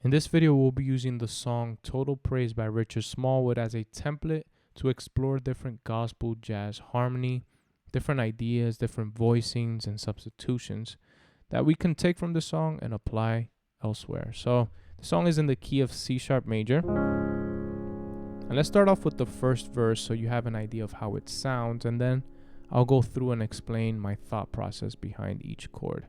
In this video, we'll be using the song Total Praise by Richard Smallwood as a template to explore different gospel jazz harmony, different ideas, different voicings and substitutions that we can take from the song and apply elsewhere. So the song is in the key of C sharp major. And let's start off with the first verse so you have an idea of how it sounds, and then I'll go through and explain my thought process behind each chord.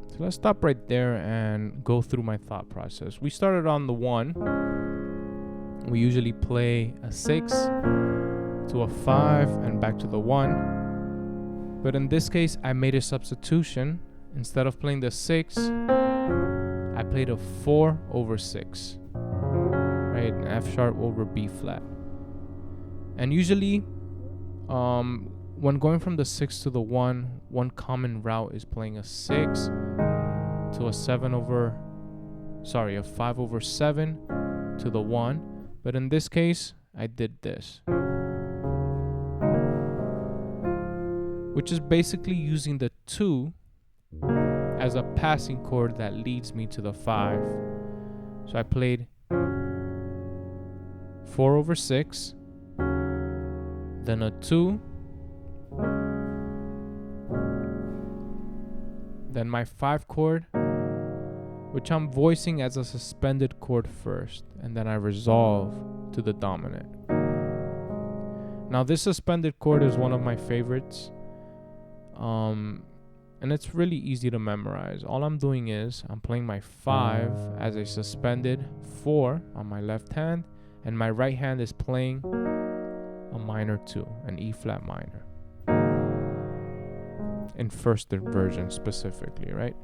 So let's stop right there and go through my thought process. We started on the 1. We usually play a 6 to a 5 and back to the 1. But in this case, I made a substitution. Instead of playing the 6, I played a 4 over 6. Right? An F sharp over B flat. And usually, when going from the 6 to the 1, one common route is playing a 6 to a 5 over 7 to the 1. But in this case, I did this, which is basically using the 2 as a passing chord that leads me to the 5. So I played 4 over 6, then a 2, then my 5 chord, which I'm voicing as a suspended chord first, and then I resolve to the dominant. Now this suspended chord is one of my favorites, and it's really easy to memorize. All I'm doing is I'm playing my 5 as a suspended 4 on my left hand, and my right hand is playing a minor 2, an E flat minor, in first inversion specifically, right?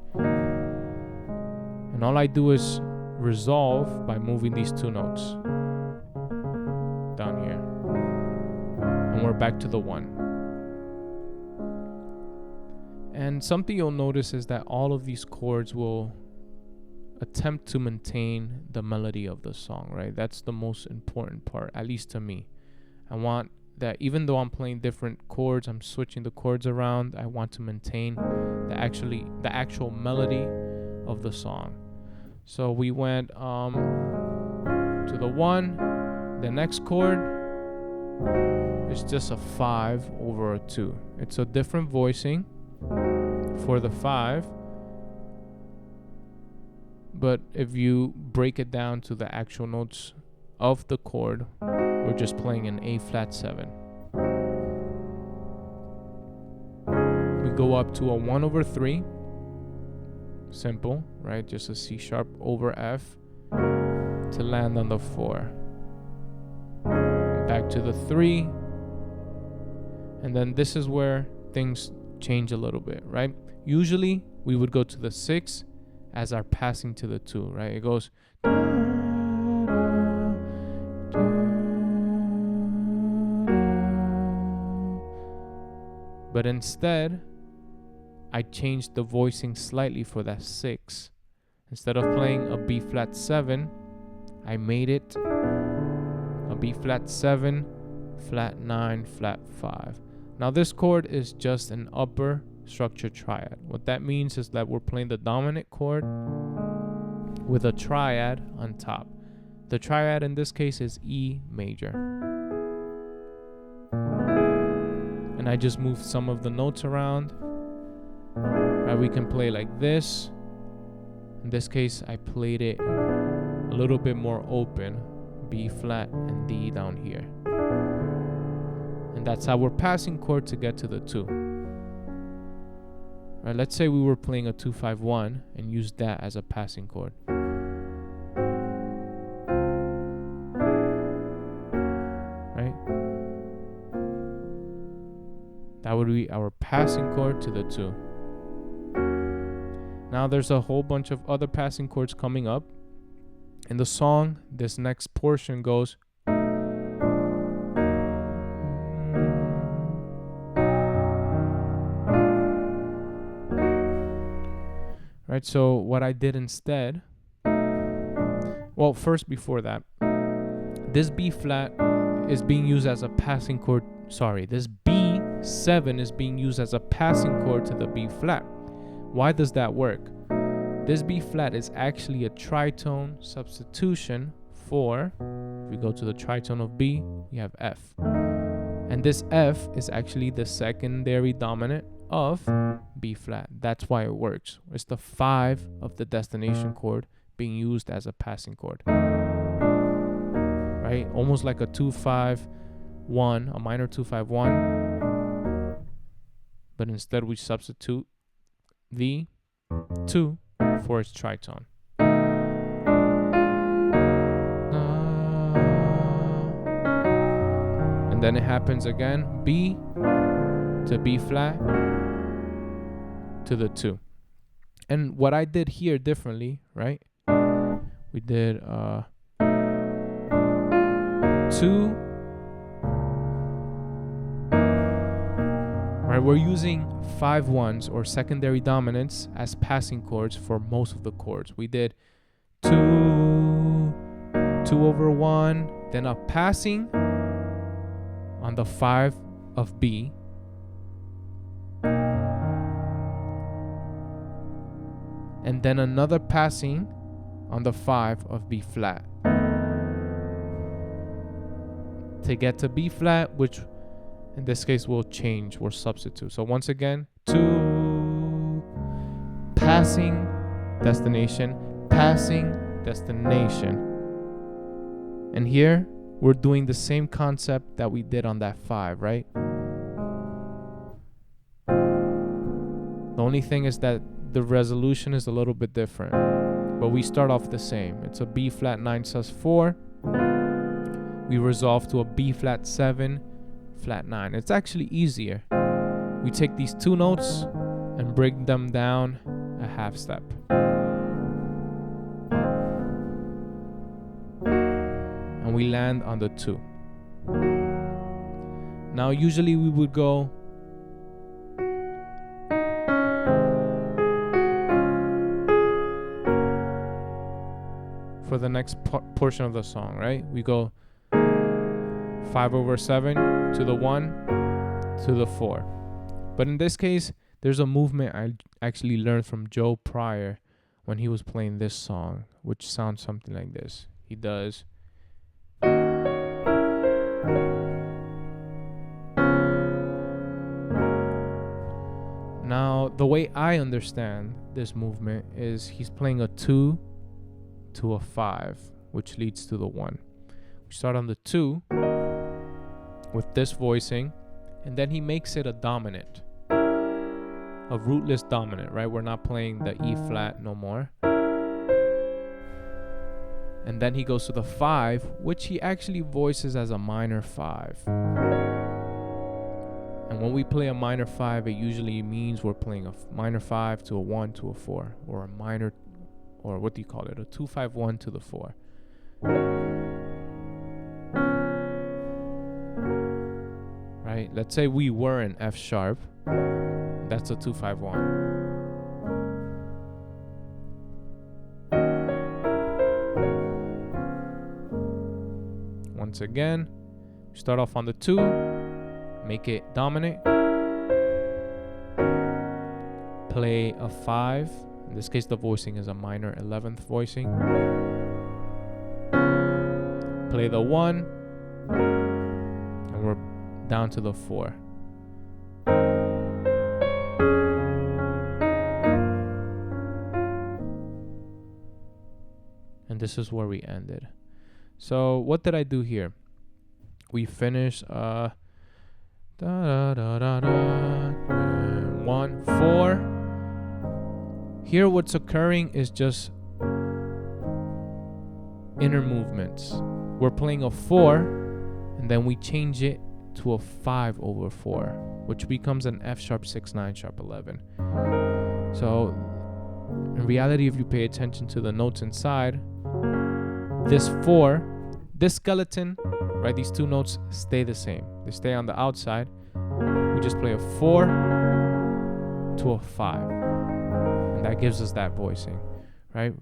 And all I do is resolve by moving these 2 notes down here, and we're back to the 1. And something you'll notice is that all of these chords will attempt to maintain the melody of the song, right? That's the most important part, at least to me. I want that even though I'm playing different chords, I'm switching the chords around, I want to maintain the actual melody of the song. So we went to the 1. The next chord is just a 5 over a 2. It's a different voicing for the 5, but if you break it down to the actual notes of the chord, we're just playing an A flat 7. We go up to a 1 over 3. Simple, right? Just a C sharp over F to land on the 4. Back to the 3. And then this is where things change a little bit, right? Usually we would go to the 6 as our passing to the 2, right? It goes, but instead I changed the voicing slightly for that 6. Instead of playing a B flat 7, I made it a B flat 7, flat 9, flat 5. Now this chord is just an upper structure triad. What that means is that we're playing the dominant chord with a triad on top. The triad in this case is E major. And I just moved some of the notes around. Right, we can play like this. In this case, I played it a little bit more open, B flat and D down here. And that's how we're passing chord to get to the 2. Right, let's say we were playing a 2-5-1 and used that as a passing chord. Right? That would be our passing chord to the 2. Now there's a whole bunch of other passing chords coming up. In the song, this next portion goes. Right, so what I did instead, well, first before that, this B flat is being used as a passing chord. Sorry, this B7 is being used as a passing chord to the B flat. Why does that work? This B flat is actually a tritone substitution for, if we go to the tritone of B, we have F. And this F is actually the secondary dominant of B flat. That's why it works. It's the 5 of the destination chord being used as a passing chord. Right? Almost like a 2-5-1, a minor 2-5-1. But instead we substitute the 2 for its tritone. And then it happens again, B to B flat to the 2. And what I did here differently, right? We did 2. Right, we're using 5-1s or secondary dominants as passing chords for most of the chords. We did 2 over 1, then a passing on the 5 of B, and then another passing on the 5 of B flat to get to B flat, which in this case we'll change, we'll substitute. So once again, 2, passing, destination, passing, destination. And here we're doing the same concept that we did on that 5, right? The only thing is that the resolution is a little bit different, but we start off the same. It's a B flat 9 sus 4. We resolve to a B flat 7 flat 9. It's actually easier. We take these 2 notes and break them down a half step. And we land on the 2. Now usually we would go for the next portion of the song, right? We go 5 over 7 to the 1 to the 4. But in this case, there's a movement I actually learned from Joe Pryor when he was playing this song, which sounds something like this. He does. Now, the way I understand this movement is he's playing a 2 to a 5, which leads to the 1. We start on the 2 with this voicing, and then he makes it a dominant, a rootless dominant, right? We're not playing the E flat no more. And then he goes to the 5, which he actually voices as a minor 5. And when we play a minor 5, it usually means we're playing a minor 5 to a 1 to a 4, or a minor, or what do you call it? A 2-5-1 to the 4. Right? Let's say we were in F sharp. That's a 2-5-1. Once again, start off on the 2, make it dominant, play a 5. In this case, the voicing is a minor 11th voicing. Play the 1, and we're down to the 4. And this is where we ended. So what did I do here? We finished 1, 4. Here what's occurring is just inner movements. We're playing a 4, and then we change it to a 5 over 4, which becomes an F sharp 6 9 sharp 11. So in reality, if you pay attention to the notes inside, this 4, this skeleton, right, these two notes stay the same. They stay on the outside. We just play a 4 to a 5, and that gives us that voicing, right?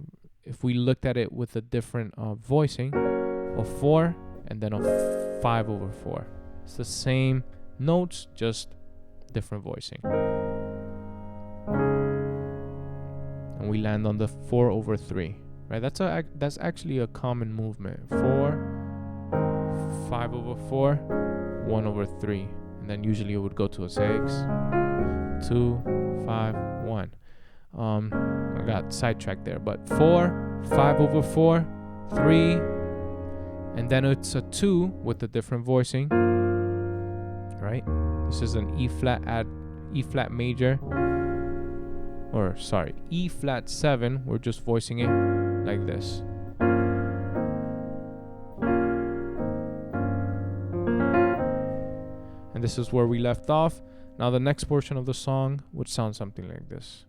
If we looked at it with a different voicing, a 4 and then a 5 over 4. It's the same notes, just different voicing. And we land on the 4 over 3, right? That's actually a common movement. 4, 5 over 4, 1 over 3. And then usually it would go to a 6, 2, 5, 1. I got sidetracked there, but 4, 5 over 4, 3, and then it's a 2 with a different voicing, right? This is an E flat major, or sorry, E flat 7. We're just voicing it like this. And this is where we left off. Now the next portion of the song would sound something like this.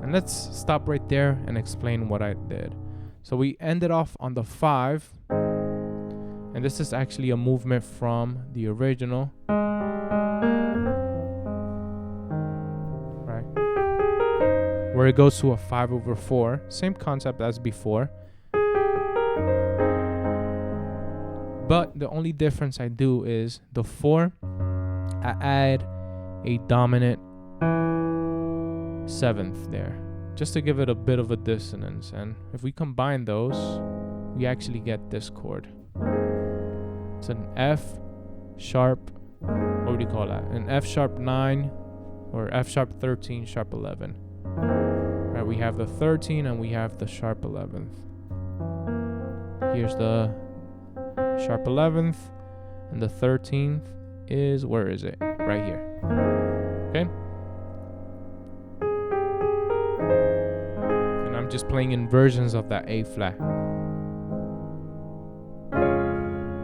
Let's stop right there and explain what I did. So we ended off on the 5, and this is actually a movement from the original, right? Where it goes to a 5 over 4, same concept as before. But the only difference I do is the 4, I add a dominant 7th there, just to give it a bit of a dissonance. And if we combine those, we actually get this chord. It's an F sharp, what do you call that? An F sharp 9 or F sharp 13 sharp 11. Right, we have the 13 and we have the sharp 11th. Here's the sharp 11th, and the 13th is, where is it? Right here. Okay? I'm just playing inversions of that A flat.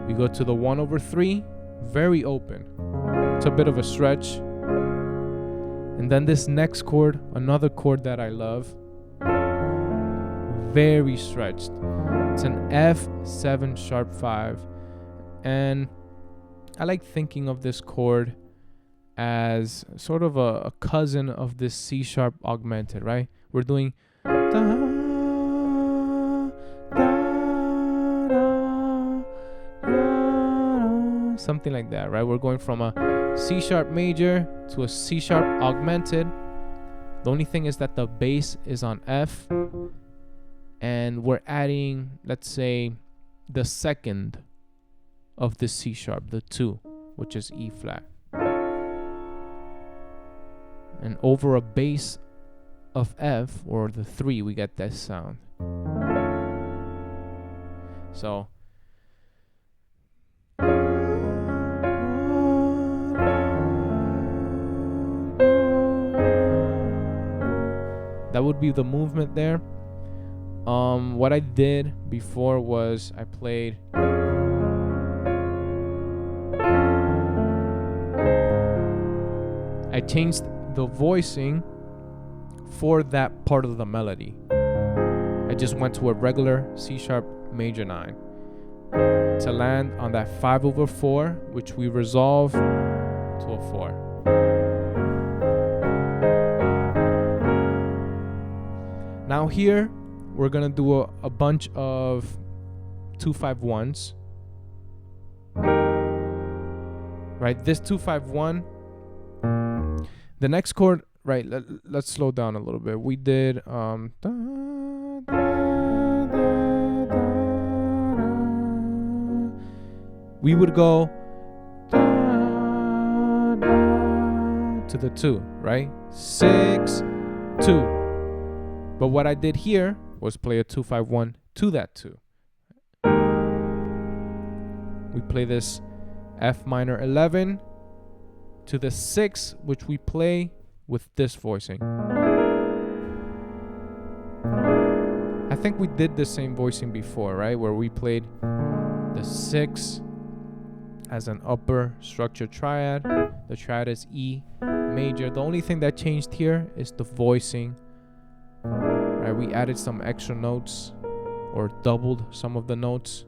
We go to the 1 over 3, very open. It's a bit of a stretch. And then this next chord, another chord that I love, very stretched. It's an F7 sharp 5. And I like thinking of this chord as sort of a cousin of this C sharp augmented, right? We're doing da, da, da, da, something like that, right? We're going from a C sharp major to a C sharp augmented. The only thing is that the bass is on F, and we're adding, let's say, the second of the C sharp, the 2, which is E flat. And over a bass of F, or the 3, we get this sound. So that would be the movement there. What I did before was I played I changed the voicing for that part of the melody. I just went to a regular C sharp major 9 to land on that 5 over 4, which we resolve to a 4. Now here we're gonna do a bunch of 2-5-1s. Right, this 2-5-1. The next chord, right, let's slow down a little bit. We did da, da, da, da. We would go da, da, to the 2, right? 6, 2. But what I did here was play a 2-5-1 to that 2. We play this F minor 11 to the 6, which we play with this voicing. I think we did the same voicing before, right? Where we played the 6 as an upper structured triad. The triad is E major. The only thing that changed here is the voicing. Right? We added some extra notes or doubled some of the notes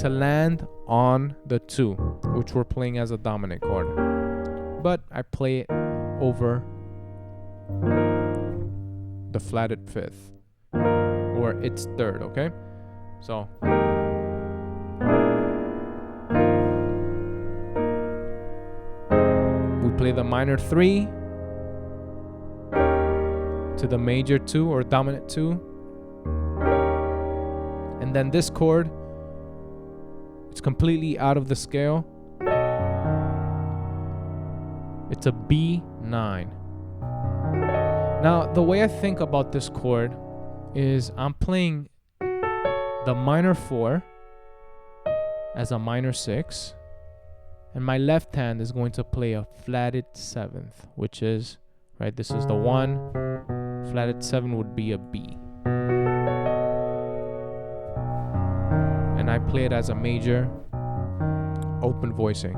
to land on the 2, which we're playing as a dominant chord. But I play it over the flatted 5th, or its 3rd, okay? So we play the minor 3 to the major 2 or dominant 2. And then this chord, it's completely out of the scale. It's a B9. Now, the way I think about this chord is I'm playing the minor 4 as a minor 6, and my left hand is going to play a flatted 7th, which is, right, this is the 1, flatted 7 would be a B. And I play it as a major open voicing.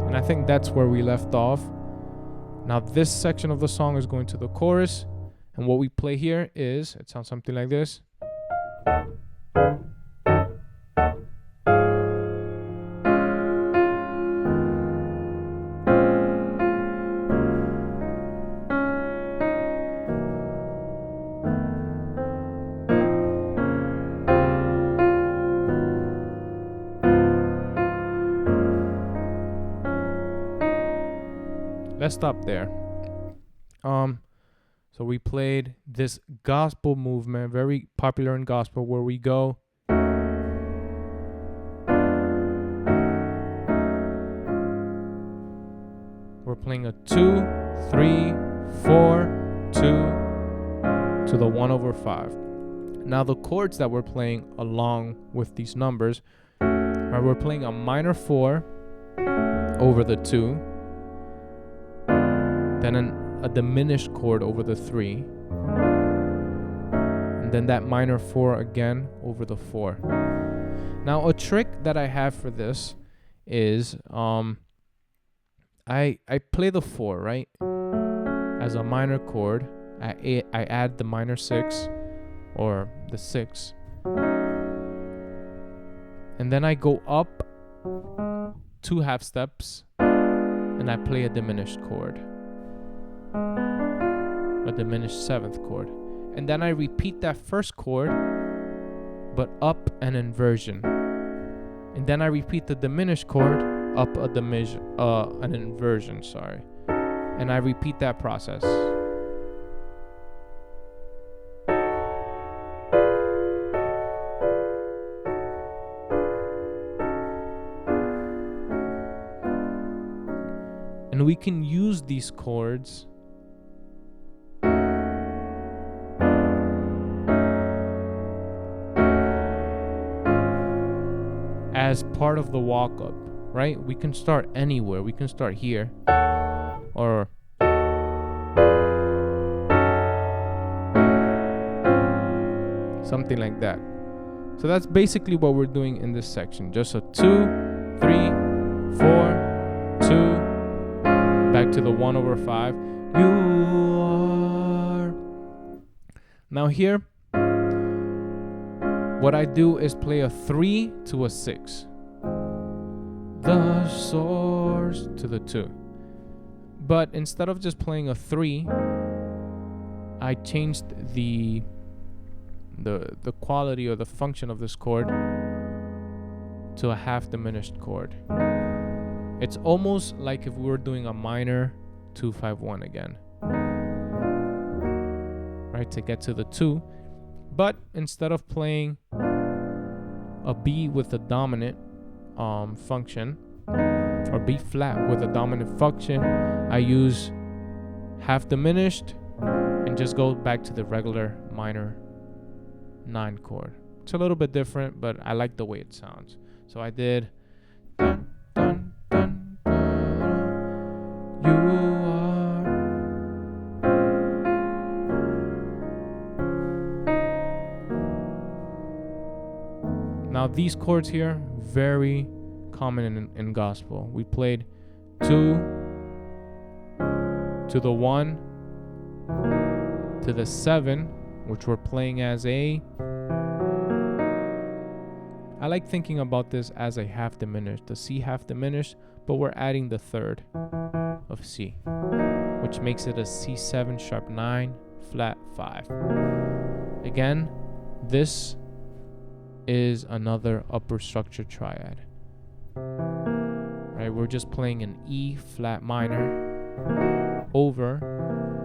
And I think that's where we left off. Now this section of the song is going to the chorus, and what we play here is, it sounds something like this. Let's stop there. So we played this gospel movement, very popular in gospel, where we go we're playing a 2, 3, 4, 2 to the 1/5. Now the chords that we're playing along with these numbers, right, we're playing a minor 4 over the 2, then a diminished chord over the 3, and then that minor 4 again over the 4. Now a trick that I have for this is I play the 4, right, as a minor chord. I add the minor 6 or the 6, and then I go up 2 half steps and I play a diminished chord, a diminished 7th chord, and then I repeat that first chord but up an inversion, and then I repeat the diminished chord up an inversion, and I repeat that process. And we can use these chords as part of the walk up, right? We can start anywhere. We can start here or something like that. So that's basically what we're doing in this section. Just a 2, 3, 4, 2, back to the 1/5. You are. Now here, what I do is play a 3 to a 6. The source to the 2. But instead of just playing a 3, I changed the quality or the function of this chord to a half diminished chord. It's almost like if we were doing a minor 2-5-1 again, right, to get to the 2. But instead of playing a B with a dominant function, or B flat with a dominant function, I use half diminished and just go back to the regular minor 9 chord. It's a little bit different, but I like the way it sounds. So I did dun, dun, dun, dun, you are. Now these chords here, very common in gospel. We played 2 to the 1 to the 7, which we're playing as a, I like thinking about this as a half diminished, the C half diminished, but we're adding the third of C, which makes it a C7 sharp 9 flat 5. Again, this is another upper structure triad. Right, we're just playing an E flat minor over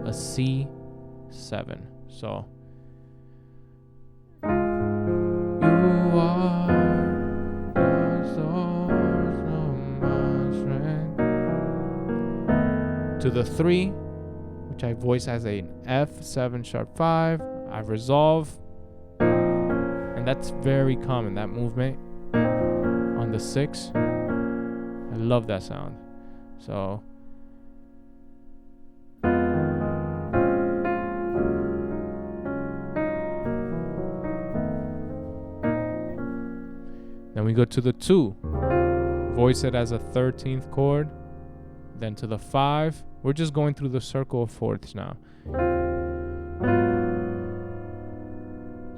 a C7. So you are the source of my strength. To the 3, which I voice as an F7 sharp 5, I resolve, and that's very common, that movement on the 6. I love that sound. So then we go to the 2, voice it as a 13th chord, then to the 5. We're just going through the circle of fourths now.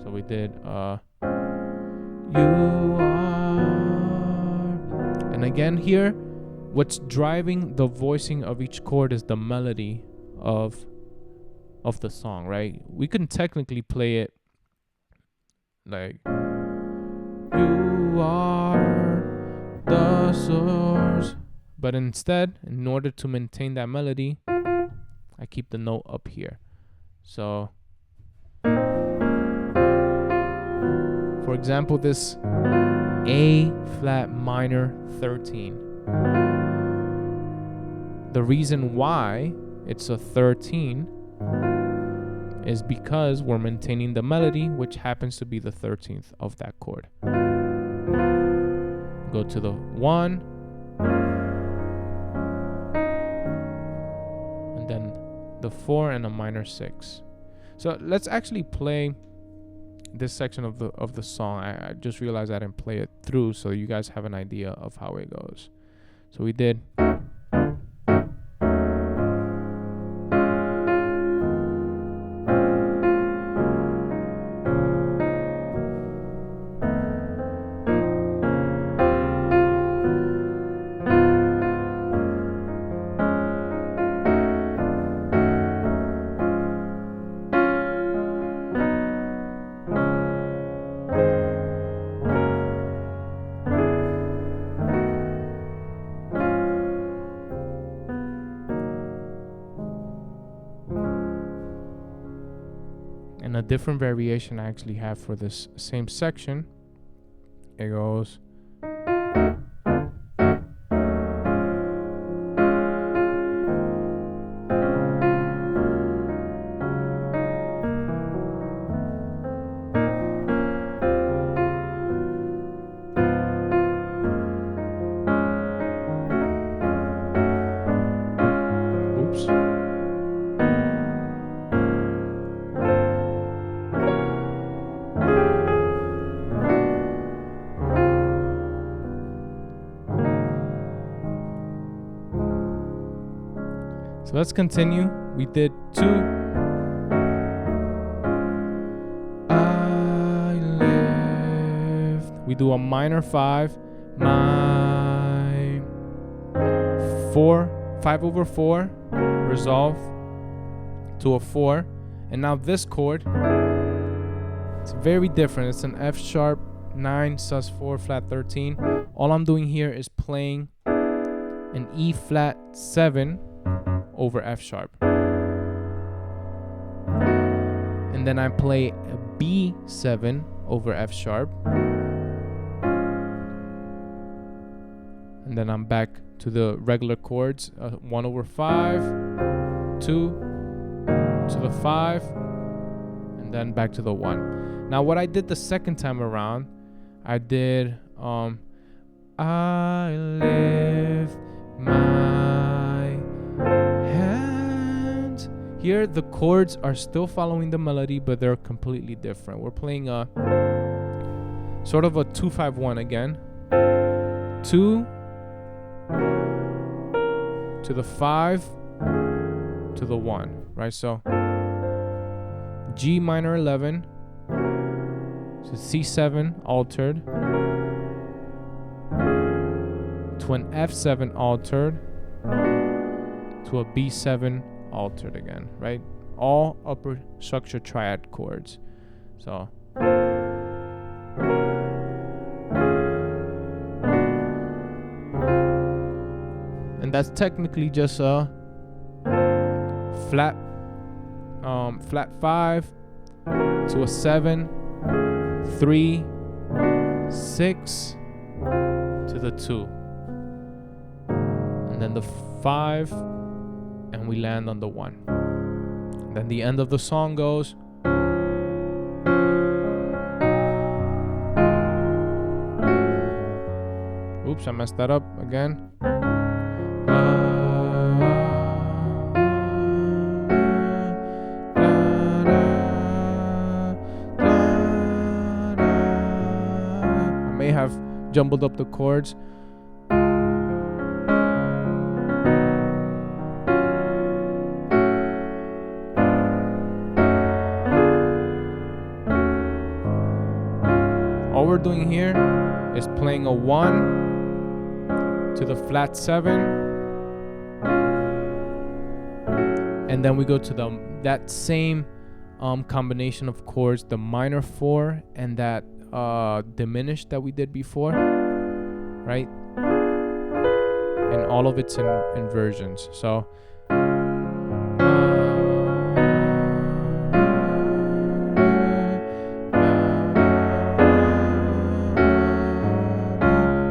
So we did you are, and again here, what's driving the voicing of each chord is the melody of the song, right? We can technically play it like you are the source, but instead, in order to maintain that melody, I keep the note up here. So for example, this A flat minor 13, the reason why it's a 13 is because we're maintaining the melody, which happens to be the 13th of that chord. Go to the 1, and then the 4 and a minor 6. So let's actually play this section of the song. I just realized I didn't play it through, so you guys have an idea of how it goes. So we did and a different variation I actually have for this same section. It goes So let's continue. We did 2. I lift. We do a minor 5. My 4, 5 over 4, resolve to a 4. And now this chord, it's very different. It's an F sharp 9 sus 4 flat 13. All I'm doing here is playing an E flat 7 over F sharp, and then I play a B7 over F sharp, and then I'm back to the regular chords, 1/5, 2 to the 5, and then back to the 1. Now what I did the second time around, I did I lift my hands. Here the chords are still following the melody, but they're completely different. We're playing a sort of a 2-5-1 again. 2 to the 5 to the 1, right? So G minor 11 to C7 altered to an F7 altered to a B7 altered again, right? All upper structure triad chords. So and that's technically just a flat 5 to a 7, 3, 6 to the 2, and then the 5, and we land on the 1. And then the end of the song goes oops, I messed that up again. I may have jumbled up the chords. All we're doing here is playing a 1 to the flat 7, and then we go to that same combination of chords, the minor 4 and that diminished that we did before, right? And all of its inversions. So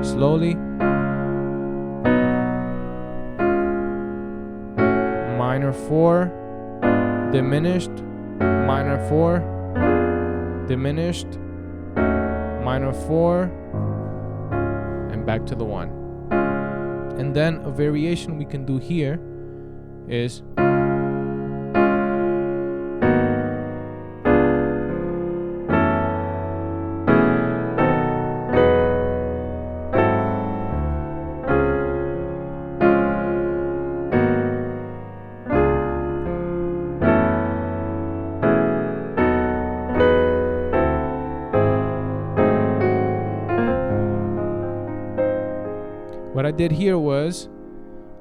slowly, minor 4, diminished, minor 4, diminished, minor 4, and back to the 1. And then a variation we can do here is what I did here was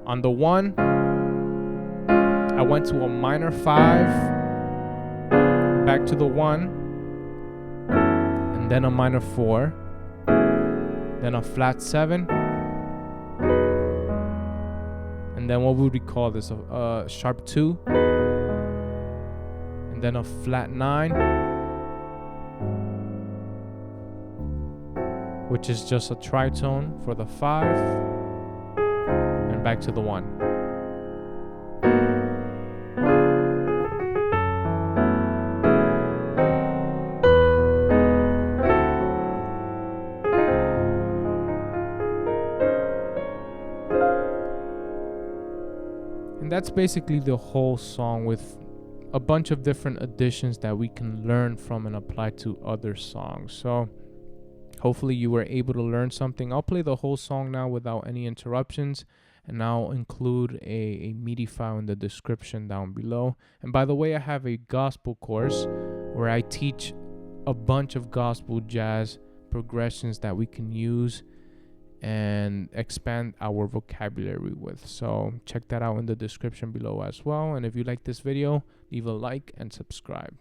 on the 1, I went to a minor 5, back to the 1, and then a minor 4, then a flat 7, and then what would we call this? A sharp 2, and then a flat 9, which is just a tritone for the 5, and back to the 1. And that's basically the whole song, with a bunch of different additions that we can learn from and apply to other songs. So hopefully you were able to learn something. I'll play the whole song now without any interruptions, and I'll include a MIDI file in the description down below. And by the way, I have a gospel course where I teach a bunch of gospel jazz progressions that we can use and expand our vocabulary with. So check that out in the description below as well. And if you like this video, leave a like and subscribe.